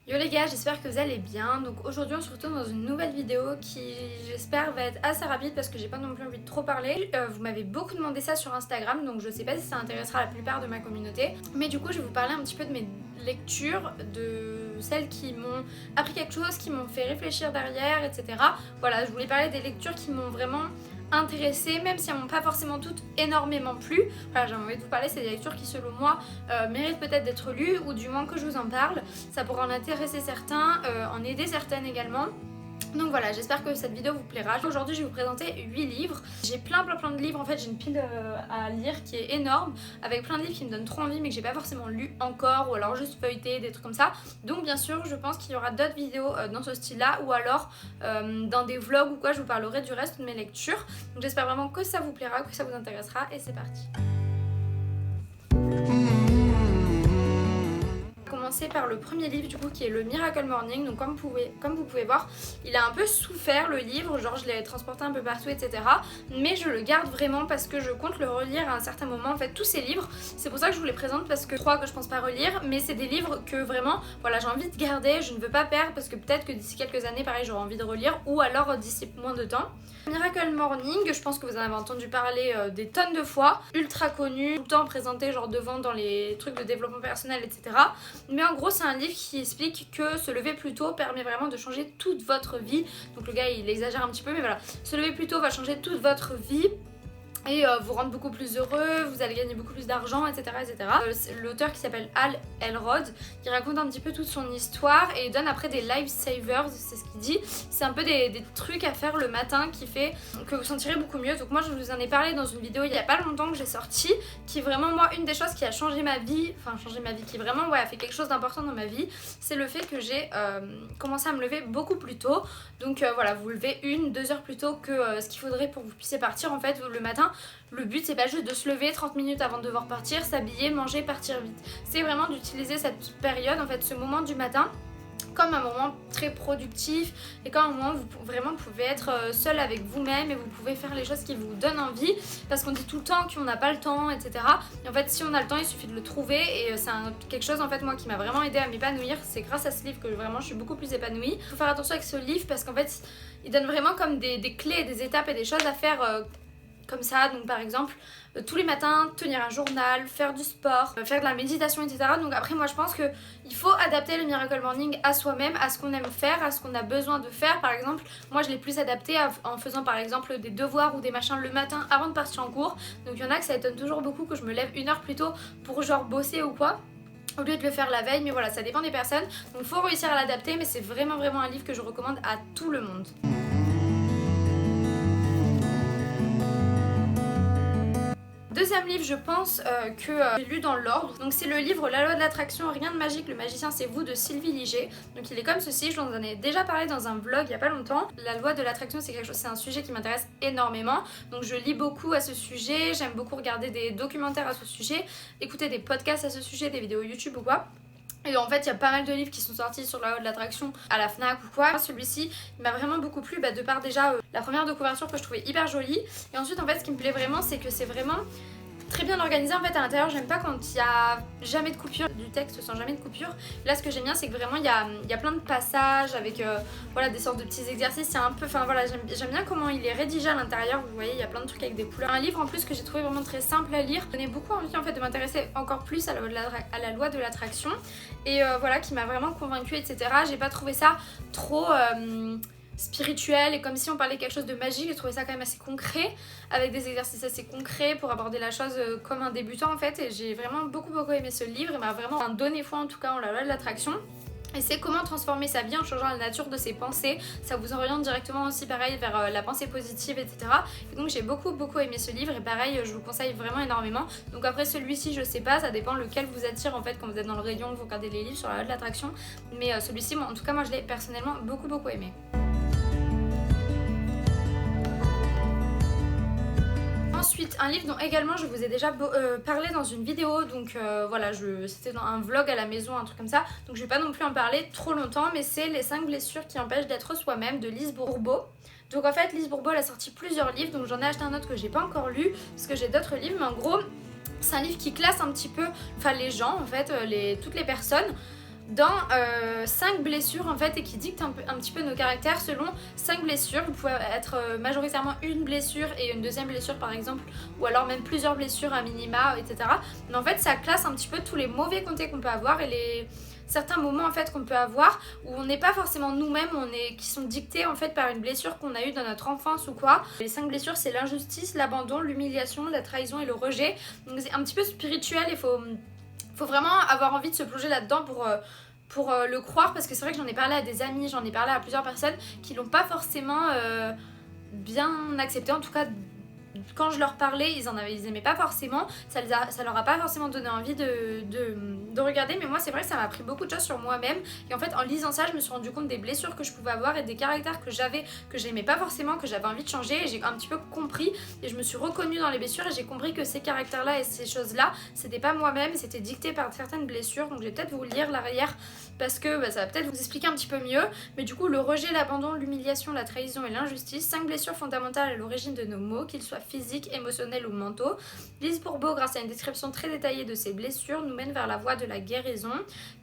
Yo les gars, j'espère que vous allez bien. Donc aujourd'hui on se retrouve dans une nouvelle vidéo qui j'espère va être assez rapide parce que j'ai pas non plus envie de trop parler. Vous m'avez beaucoup demandé ça sur Instagram, donc je sais pas si ça intéressera la plupart de ma communauté. Mais du coup je vais vous parler un petit peu de mes lectures, de celles qui m'ont appris quelque chose, qui m'ont fait réfléchir derrière, etc. Voilà, je voulais parler des lectures qui m'ont vraiment intéressée, même si elles m'ont pas forcément toutes énormément plu. Voilà, j'ai envie de vous parler, c'est des lectures qui selon moi méritent peut-être d'être lues, ou du moins que je vous en parle. Ça pourra en intéresser certains, en aider certaines également. Donc voilà, j'espère que cette vidéo vous plaira. Aujourd'hui je vais vous présenter 8 livres. J'ai plein de livres, en fait j'ai une pile à lire qui est énorme, avec plein de livres qui me donnent trop envie mais que j'ai pas forcément lu encore, ou alors juste feuilleté, des trucs comme ça. Donc bien sûr je pense qu'il y aura d'autres vidéos dans ce style là, ou alors dans des vlogs ou quoi, je vous parlerai du reste de mes lectures. Donc j'espère vraiment que ça vous plaira, que ça vous intéressera, et c'est parti. Par le premier livre du coup qui est le Miracle Morning. Donc comme vous pouvez voir, il a un peu souffert le livre, genre je l'ai transporté un peu partout, etc. Mais je le garde vraiment parce que je compte le relire à un certain moment. En fait tous ces livres, c'est pour ça que je vous les présente, parce que 3 que je pense pas relire, mais c'est des livres que vraiment voilà j'ai envie de garder, je ne veux pas perdre, parce que peut-être que d'ici quelques années pareil j'aurai envie de relire, ou alors d'ici moins de temps. Miracle Morning, je pense que vous en avez entendu parler des tonnes de fois, ultra connu, tout le temps présenté genre devant dans les trucs de développement personnel, etc. Mais en gros c'est un livre qui explique que se lever plus tôt permet vraiment de changer toute votre vie. Donc le gars il exagère un petit peu, mais voilà, se lever plus tôt va changer toute votre vie et vous rendre beaucoup plus heureux, vous allez gagner beaucoup plus d'argent, etc. etc. L'auteur qui s'appelle Hal Elrod, qui raconte un petit peu toute son histoire et il donne après des lifesavers, c'est ce qu'il dit. C'est un peu des trucs à faire le matin qui fait que vous sentirez beaucoup mieux. Donc moi je vous en ai parlé dans une vidéo il y a pas longtemps que j'ai sorti, qui est vraiment moi une des choses qui a changé ma vie, qui vraiment a fait quelque chose d'important dans ma vie, c'est le fait que j'ai commencé à me lever beaucoup plus tôt. Donc voilà, vous levez 1-2 heures plus tôt que ce qu'il faudrait pour que vous puissiez partir en fait le matin. Le but c'est pas juste de se lever 30 minutes avant de devoir partir, s'habiller, manger, partir vite. C'est vraiment d'utiliser cette période, en fait ce moment du matin, comme un moment très productif et comme un moment où vous vraiment pouvez être seul avec vous-même et vous pouvez faire les choses qui vous donnent envie, parce qu'on dit tout le temps qu'on n'a pas le temps, etc. Et en fait si on a le temps il suffit de le trouver, et c'est quelque chose en fait moi qui m'a vraiment aidé à m'épanouir. C'est grâce à ce livre que vraiment je suis beaucoup plus épanouie. Il faut faire attention avec ce livre parce qu'en fait il donne vraiment comme des clés, des étapes et des choses à faire comme ça. Donc par exemple tous les matins tenir un journal, faire du sport, faire de la méditation, etc. Donc après moi je pense que il faut adapter le Miracle Morning à soi-même, à ce qu'on aime faire, à ce qu'on a besoin de faire. Par exemple moi je l'ai plus adapté en faisant par exemple des devoirs ou des machins le matin avant de partir en cours. Donc il y en a que ça étonne toujours beaucoup que je me lève 1 heure plus tôt pour genre bosser ou quoi, au lieu de le faire la veille. Mais voilà, ça dépend des personnes, donc faut réussir à l'adapter. Mais c'est vraiment un livre que je recommande à tout le monde. Deuxième livre, je pense que j'ai lu dans l'ordre. Donc c'est le livre La loi de l'attraction, rien de magique, le magicien c'est vous, de Sylvie Liger. Donc il est comme ceci, je vous en ai déjà parlé dans un vlog il y a pas longtemps. La loi de l'attraction c'est un sujet qui m'intéresse énormément. Donc je lis beaucoup à ce sujet, j'aime beaucoup regarder des documentaires à ce sujet, écouter des podcasts à ce sujet, des vidéos YouTube ou quoi. Et en fait il y a pas mal de livres qui sont sortis sur la loi de l'attraction à la FNAC ou quoi. Celui-ci il m'a vraiment beaucoup plu, de par déjà la première de couverture que je trouvais hyper jolie. Et ensuite en fait ce qui me plaît vraiment c'est que c'est vraiment très bien organisé en fait à l'intérieur. J'aime pas quand il y a jamais de coupure, du texte sans jamais de coupure. Là ce que j'aime bien c'est que vraiment il y a plein de passages avec voilà, des sortes de petits exercices. C'est un peu, enfin voilà, j'aime bien comment il est rédigé à l'intérieur. Vous voyez il y a plein de trucs avec des couleurs. Un livre en plus que j'ai trouvé vraiment très simple à lire, donnait beaucoup envie en fait de m'intéresser encore plus à la loi de l'attraction, et voilà, qui m'a vraiment convaincue, etc. J'ai pas trouvé ça trop spirituel et comme si on parlait quelque chose de magique. J'ai trouvé ça quand même assez concret, avec des exercices assez concrets pour aborder la chose comme un débutant en fait. Et j'ai vraiment beaucoup aimé ce livre. Il m'a vraiment donné foi en tout cas en la loi de l'attraction. Et c'est comment transformer sa vie en changeant la nature de ses pensées. Ça vous oriente directement aussi pareil vers la pensée positive, etc. Et donc j'ai beaucoup aimé ce livre, et pareil je vous le conseille vraiment énormément. Donc après celui-ci je sais pas, ça dépend lequel vous attire en fait quand vous êtes dans le rayon, vous regardez les livres sur la loi de l'attraction. Mais celui-ci en tout cas moi je l'ai personnellement beaucoup aimé. Ensuite, un livre dont également je vous ai déjà parlé dans une vidéo, donc voilà, c'était dans un vlog à la maison, un truc comme ça, donc je vais pas non plus en parler trop longtemps, mais c'est Les 5 blessures qui empêchent d'être soi-même de Lise Bourbeau. Donc en fait Lise Bourbeau elle a sorti plusieurs livres, donc j'en ai acheté un autre que j'ai pas encore lu parce que j'ai d'autres livres, mais en gros c'est un livre qui classe un petit peu, enfin les gens en fait, toutes les personnes dans 5 blessures en fait et qui dicte un petit peu nos caractères selon 5 blessures. Vous pouvez être majoritairement une blessure et une deuxième blessure par exemple, ou alors même plusieurs blessures à minima, etc. Mais en fait ça classe un petit peu tous les mauvais côtés qu'on peut avoir et certains moments en fait qu'on peut avoir où on n'est pas forcément nous-mêmes, qui sont dictés en fait par une blessure qu'on a eue dans notre enfance ou quoi. Les 5 blessures, c'est l'injustice, l'abandon, l'humiliation, la trahison et le rejet. Donc c'est un petit peu spirituel, il faut vraiment avoir envie de se plonger là-dedans pour le croire, parce que c'est vrai que j'en ai parlé à des amis, j'en ai parlé à plusieurs personnes qui l'ont pas forcément bien accepté, en tout cas quand je leur parlais, ils aimaient pas forcément, ça leur a pas forcément donné envie de regarder, mais moi c'est vrai que ça m'a appris beaucoup de choses sur moi-même, et en fait en lisant ça je me suis rendu compte des blessures que je pouvais avoir et des caractères que j'avais, que j'aimais pas forcément, que j'avais envie de changer, et j'ai un petit peu compris, et je me suis reconnue dans les blessures, et j'ai compris que ces caractères-là et ces choses-là, c'était pas moi-même, c'était dicté par certaines blessures, donc je vais peut-être vous lire l'arrière, parce que ça va peut-être vous expliquer un petit peu mieux, mais du coup le rejet, l'abandon, l'humiliation, la trahison et l'injustice, 5 blessures fondamentales à l'origine de nos maux, qu'ils soient physiques, émotionnels ou mentaux. Lise Bourbeau, grâce à une description très détaillée de ces blessures, nous mène vers la voie de la guérison,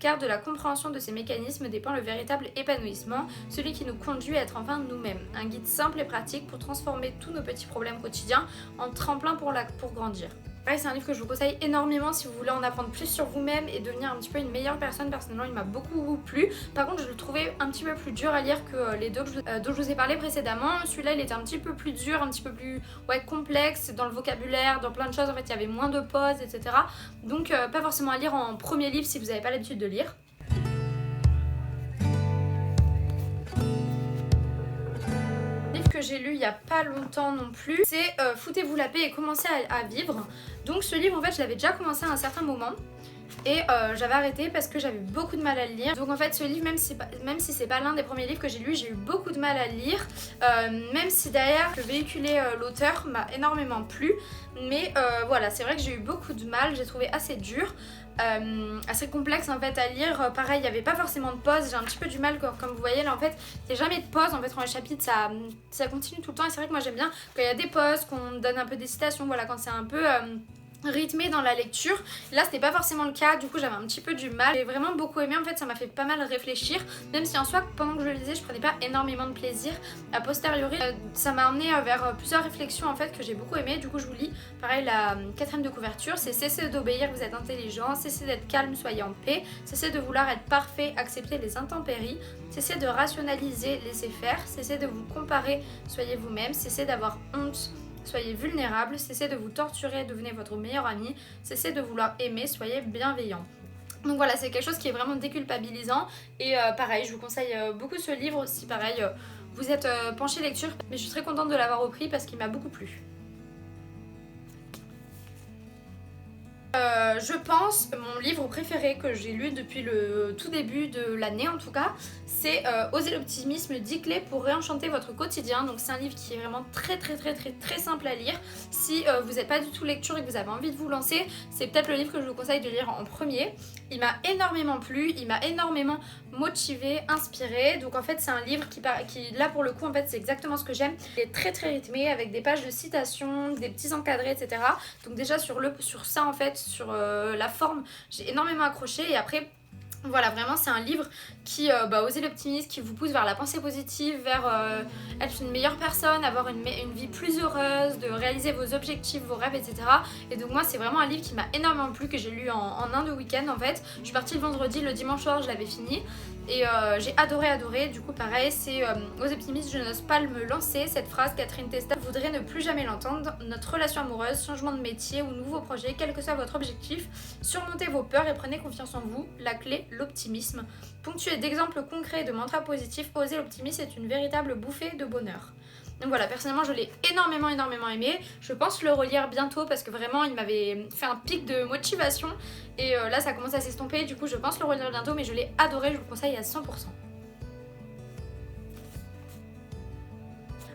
car de la compréhension de ces mécanismes dépend le véritable épanouissement, celui qui nous conduit à être enfin nous-mêmes. Un guide simple et pratique pour transformer tous nos petits problèmes quotidiens en tremplin pour grandir. Pareil, c'est un livre que je vous conseille énormément si vous voulez en apprendre plus sur vous-même et devenir un petit peu une meilleure personne. Personnellement, il m'a beaucoup plu. Par contre, je le trouvais un petit peu plus dur à lire que les deux dont je vous ai parlé précédemment. Celui-là, il était un petit peu plus dur, un petit peu plus complexe dans le vocabulaire, dans plein de choses. En fait, il y avait moins de pauses, etc. Donc, pas forcément à lire en premier livre si vous n'avez pas l'habitude de lire. Que j'ai lu il y a pas longtemps non plus, c'est Foutez-vous la paix et commencez à vivre. Donc ce livre en fait je l'avais déjà commencé à un certain moment et j'avais arrêté parce que j'avais beaucoup de mal à le lire. Donc en fait ce livre, même si c'est pas l'un des premiers livres que j'ai lu, j'ai eu beaucoup de mal à le lire, même si derrière le véhiculé l'auteur m'a énormément plu, mais voilà, c'est vrai que j'ai eu beaucoup de mal, j'ai trouvé assez dur. Assez complexe en fait à lire. Pareil, il n'y avait pas forcément de pause, j'ai un petit peu du mal comme vous voyez là en fait, il n'y a jamais de pause en fait dans les chapitres, ça continue tout le temps, et c'est vrai que moi j'aime bien quand il y a des pauses, qu'on donne un peu des citations, voilà, quand c'est un peu rythmé dans la lecture. Là c'était pas forcément le cas, du coup j'avais un petit peu du mal. J'ai vraiment beaucoup aimé en fait, ça m'a fait pas mal réfléchir, même si en soi pendant que je le lisais je prenais pas énormément de plaisir. A posteriori ça m'a amené vers plusieurs réflexions en fait que j'ai beaucoup aimé. Du coup je vous lis pareil la 4ème de couverture, c'est cessez d'obéir, vous êtes intelligent, cessez d'être calme, soyez en paix, cessez de vouloir être parfait, acceptez les intempéries, cessez de rationaliser, laissez faire, cessez de vous comparer, soyez vous-même, cessez d'avoir honte, soyez vulnérable, cessez de vous torturer, devenez votre meilleur ami, cessez de vouloir aimer, soyez bienveillant. Donc voilà, c'est quelque chose qui est vraiment déculpabilisant et pareil, je vous conseille beaucoup ce livre si pareil vous êtes penché lecture, mais je suis très contente de l'avoir repris parce qu'il m'a beaucoup plu. Je pense, mon livre préféré que j'ai lu depuis le tout début de l'année en tout cas, c'est Osez l'optimisme, 10 clés pour réenchanter votre quotidien. Donc c'est un livre qui est vraiment très simple à lire. Si vous n'êtes pas du tout lecture et que vous avez envie de vous lancer, c'est peut-être le livre que je vous conseille de lire en premier. Il m'a énormément plu, il m'a énormément motivée, inspirée. Donc en fait c'est un livre qui là pour le coup en fait c'est exactement ce que j'aime. Il est très rythmé avec des pages de citations, des petits encadrés, etc. Donc déjà sur ça en fait, sur la forme, j'ai énormément accroché. Et après voilà, vraiment c'est un livre qui Osez l'optimisme, qui vous pousse vers la pensée positive, vers être une meilleure personne, avoir une vie plus heureuse, de réaliser vos objectifs, vos rêves, etc. Et donc moi c'est vraiment un livre qui m'a énormément plu, que j'ai lu en un de week-end en fait. Je suis partie le vendredi, le dimanche soir je l'avais fini. Et j'ai adoré, du coup pareil, c'est aux optimistes, je n'ose pas me lancer. Cette phrase, Catherine Testa voudrait ne plus jamais l'entendre. Notre relation amoureuse, changement de métier ou nouveau projet, quel que soit votre objectif, surmontez vos peurs et prenez confiance en vous. La clé, l'optimisme. Ponctué d'exemples concrets et de mantras positifs, oser l'optimisme est une véritable bouffée de bonheur. Donc voilà, personnellement je l'ai énormément aimé. Je pense le relire bientôt parce que vraiment il m'avait fait un pic de motivation. Et là ça commence à s'estomper, du coup je pense le relire bientôt, mais je l'ai adoré, je vous le conseille à 100%.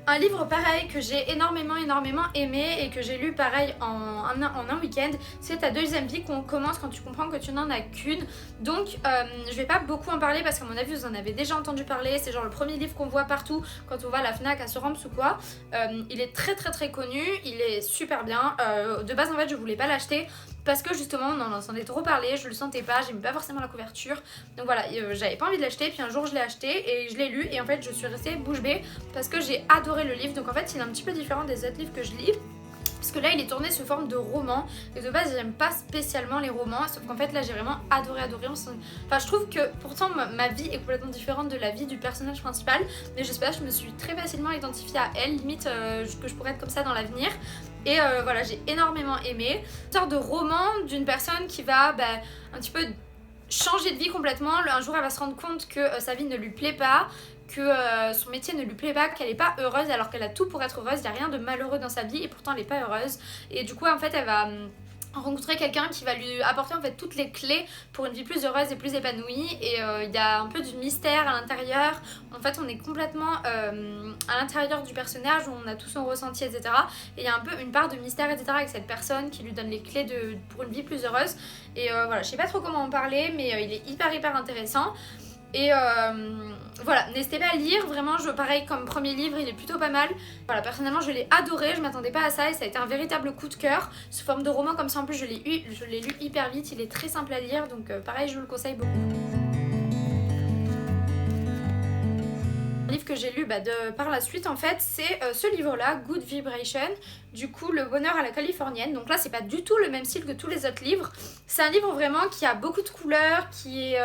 Un livre pareil que j'ai énormément aimé et que j'ai lu pareil en un week-end, c'est Ta deuxième vie qu'on commence quand tu comprends que tu n'en as qu'une. Donc je vais pas beaucoup en parler parce qu'à mon avis vous en avez déjà entendu parler, c'est genre le premier livre qu'on voit partout quand on va à la Fnac, à Sorams ou quoi. Il est très connu, il est super bien. De base en fait je voulais pas l'acheter parce que justement on en entendait trop parler, je le sentais pas, j'aimais pas forcément la couverture, donc voilà, j'avais pas envie de l'acheter. Puis un jour je l'ai acheté et je l'ai lu et en fait je suis restée bouche bée parce que j'ai adoré le livre. Donc en fait il est un petit peu différent des autres livres que je lis, parce que là il est tourné sous forme de roman et de base j'aime pas spécialement les romans, sauf qu'en fait là j'ai vraiment adoré. Enfin je trouve que pourtant ma vie est complètement différente de la vie du personnage principal, mais je sais pas, je me suis très facilement identifiée à elle, limite que je pourrais être comme ça dans l'avenir. Et voilà, j'ai énormément aimé. Une sorte de roman d'une personne qui va un petit peu changer de vie complètement. Un jour elle va se rendre compte que sa vie ne lui plaît pas, que son métier ne lui plaît pas, qu'elle est pas heureuse alors qu'elle a tout pour être heureuse. Il n'y a rien de malheureux dans sa vie et pourtant elle est pas heureuse. Et du coup en fait elle va rencontrer quelqu'un qui va lui apporter en fait toutes les clés pour une vie plus heureuse et plus épanouie. Et il y a un peu du mystère à l'intérieur. En fait on est complètement à l'intérieur du personnage où on a tout son ressenti, etc. Et il y a un peu une part de mystère, etc. avec cette personne qui lui donne les clés pour une vie plus heureuse. Et voilà, je sais pas trop comment en parler, mais il est hyper intéressant. Et voilà, n'hésitez pas à lire, vraiment, pareil comme premier livre, il est plutôt pas mal. Voilà, personnellement je l'ai adoré, je m'attendais pas à ça et ça a été un véritable coup de cœur. Sous forme de roman comme ça, en plus je l'ai lu hyper vite, il est très simple à lire, donc pareil je vous le conseille beaucoup. Le livre que j'ai lu par la suite en fait, c'est ce livre là, Good Vibration, du coup Le bonheur à la californienne. Donc là c'est pas du tout le même style que tous les autres livres, c'est un livre vraiment qui a beaucoup de couleurs, qui est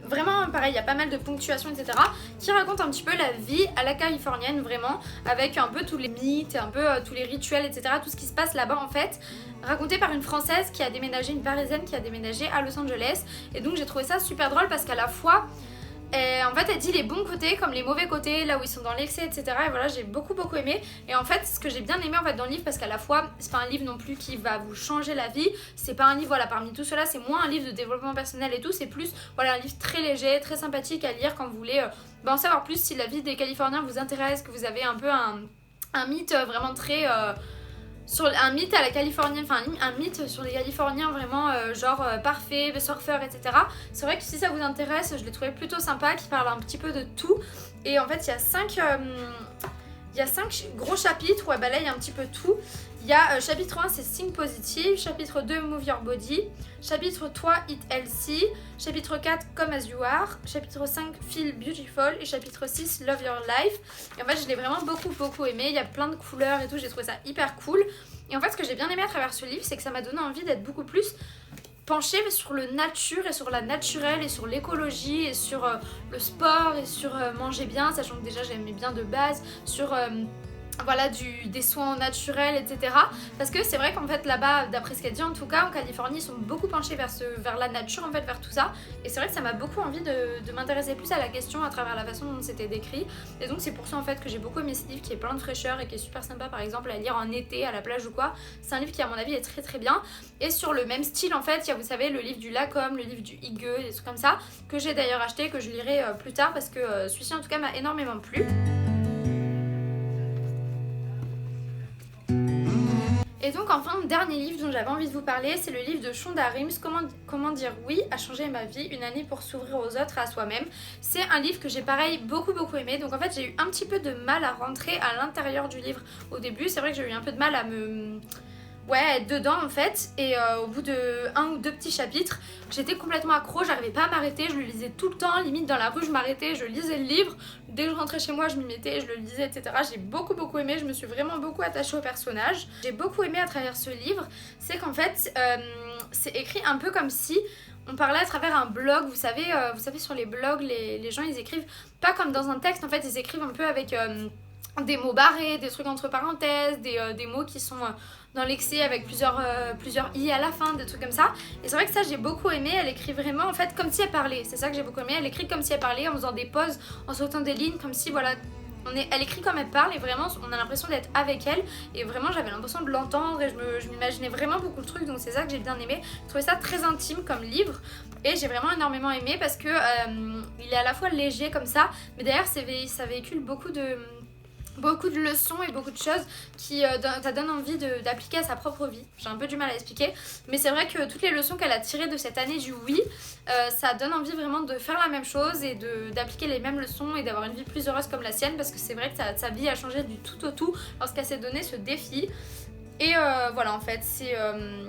vraiment pareil, il y a pas mal de ponctuation, etc. qui raconte un petit peu la vie à la californienne, vraiment, avec un peu tous les mythes, un peu tous les rituels, etc. tout ce qui se passe là-bas en fait, raconté par une française qui a déménagé, une parisienne qui a déménagé à Los Angeles. Et donc j'ai trouvé ça super drôle parce qu'à la fois en fait elle dit les bons côtés comme les mauvais côtés, là où ils sont dans l'excès, etc. Et voilà, j'ai beaucoup aimé. Et en fait ce que j'ai bien aimé en fait dans le livre, parce qu'à la fois c'est pas un livre non plus qui va vous changer la vie, c'est pas un livre, voilà, parmi tout cela c'est moins un livre de développement personnel et tout, c'est plus voilà un livre très léger, très sympathique à lire quand vous voulez en savoir plus si la vie des Californiens vous intéresse, que vous avez un peu un mythe vraiment très sur un mythe à la californienne, enfin un mythe sur les Californiens vraiment parfait, surfeur, etc. C'est vrai que si ça vous intéresse, je l'ai trouvé plutôt sympa, qui parle un petit peu de tout. Et en fait il y a 5 gros chapitres où elle balaye un petit peu tout. Il y a chapitre 1 c'est Think Positive, chapitre 2 Move Your Body, chapitre 3 Eat Healthy, chapitre 4 Come As You Are, chapitre 5 Feel Beautiful et chapitre 6 Love Your Life. Et en fait je l'ai vraiment beaucoup aimé, il y a plein de couleurs et tout, j'ai trouvé ça hyper cool. Et en fait ce que j'ai bien aimé à travers ce livre, c'est que ça m'a donné envie d'être beaucoup plus penchée sur le nature et sur la naturelle et sur l'écologie et sur le sport et sur manger bien, sachant que déjà j'aimais bien de base, sur voilà des soins naturels, etc. Parce que c'est vrai qu'en fait là-bas, d'après ce qu'elle dit en tout cas, en Californie ils sont beaucoup penchés vers la nature, en fait, vers tout ça. Et c'est vrai que ça m'a beaucoup envie de m'intéresser plus à la question à travers la façon dont c'était décrit. Et donc c'est pour ça en fait que j'ai beaucoup aimé ce livre, qui est plein de fraîcheur et qui est super sympa par exemple à lire en été à la plage ou quoi. C'est un livre qui à mon avis est très bien. Et sur le même style en fait, il y a, vous savez, le livre du Lacombe, le livre du Higueux, des trucs comme ça, que j'ai d'ailleurs acheté, que je lirai plus tard, parce que celui-ci en tout cas m'a énormément plu. Et donc enfin, le dernier livre dont j'avais envie de vous parler, c'est le livre de Shonda Rhimes, Comment dire oui à changer ma vie, une année pour s'ouvrir aux autres et à soi-même. C'est un livre que j'ai pareil beaucoup aimé. Donc en fait j'ai eu un petit peu de mal à rentrer à l'intérieur du livre au début. C'est vrai que j'ai eu un peu de mal à être dedans en fait, et au bout de 1 ou 2 petits chapitres j'étais complètement accro, j'arrivais pas à m'arrêter, je le lisais tout le temps, limite dans la rue je m'arrêtais, je lisais le livre, dès que je rentrais chez moi je m'y mettais, je le lisais, etc. J'ai beaucoup aimé, je me suis vraiment beaucoup attachée au personnage. J'ai beaucoup aimé à travers ce livre, c'est qu'en fait c'est écrit un peu comme si on parlait à travers un blog. Vous savez sur les blogs les gens ils écrivent pas comme dans un texte, en fait ils écrivent un peu avec des mots barrés, des trucs entre parenthèses, des mots qui sont dans l'excès avec plusieurs i à la fin, des trucs comme ça. Et c'est vrai que ça j'ai beaucoup aimé, elle écrit vraiment en fait comme si elle parlait, c'est ça que j'ai beaucoup aimé, elle écrit comme si elle parlait en faisant des pauses, en sautant des lignes, comme si voilà, elle écrit comme elle parle et vraiment on a l'impression d'être avec elle et vraiment j'avais l'impression de l'entendre et je m'imaginais vraiment beaucoup de trucs, donc c'est ça que j'ai bien aimé. Je trouvais ça très intime comme livre et j'ai vraiment énormément aimé parce que il est à la fois léger comme ça, mais d'ailleurs ça véhicule beaucoup de leçons et beaucoup de choses qui ça donne envie d'appliquer à sa propre vie. J'ai un peu du mal à expliquer, mais c'est vrai que toutes les leçons qu'elle a tirées de cette année du oui, ça donne envie vraiment de faire la même chose et d'appliquer les mêmes leçons et d'avoir une vie plus heureuse comme la sienne, parce que c'est vrai que sa vie a changé du tout au tout lorsqu'elle s'est donné ce défi. Et voilà, en fait, c'est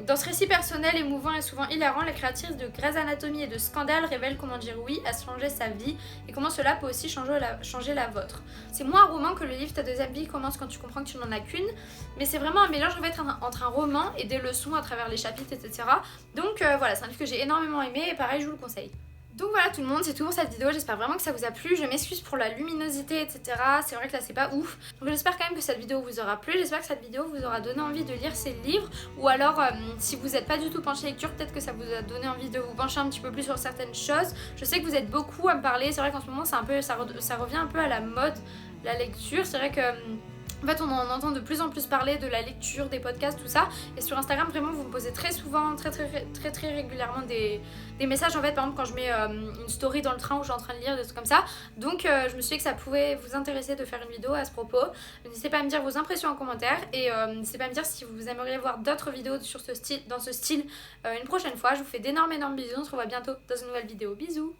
dans ce récit personnel, émouvant et souvent hilarant, la créatrice de Grey's Anatomy et de Scandale révèle comment dire oui à changer sa vie et comment cela peut aussi changer la vôtre. C'est moins un roman que le livre Ta deuxième vie commence quand tu comprends que tu n'en as qu'une, mais c'est vraiment un mélange en fait entre un roman et des leçons à travers les chapitres, etc. Donc voilà, c'est un livre que j'ai énormément aimé et pareil, je vous le conseille. Donc voilà tout le monde, c'est tout pour cette vidéo, j'espère vraiment que ça vous a plu, je m'excuse pour la luminosité etc, c'est vrai que là c'est pas ouf, donc j'espère quand même que cette vidéo vous aura plu, j'espère que cette vidéo vous aura donné envie de lire ces livres, ou alors si vous n'êtes pas du tout penché lecture, peut-être que ça vous a donné envie de vous pencher un petit peu plus sur certaines choses. Je sais que vous êtes beaucoup à me parler, c'est vrai qu'en ce moment ça revient un peu à la mode, la lecture, c'est vrai que... En fait, on en entend de plus en plus parler de la lecture, des podcasts, tout ça. Et sur Instagram, vraiment, vous me posez très souvent, très régulièrement des messages. En fait, par exemple, quand je mets une story dans le train où je suis en train de lire, des trucs comme ça. Donc, je me suis dit que ça pouvait vous intéresser de faire une vidéo à ce propos. N'hésitez pas à me dire vos impressions en commentaire. Et n'hésitez pas à me dire si vous aimeriez voir d'autres vidéos sur dans ce style une prochaine fois. Je vous fais d'énormes bisous. On se revoit bientôt dans une nouvelle vidéo. Bisous!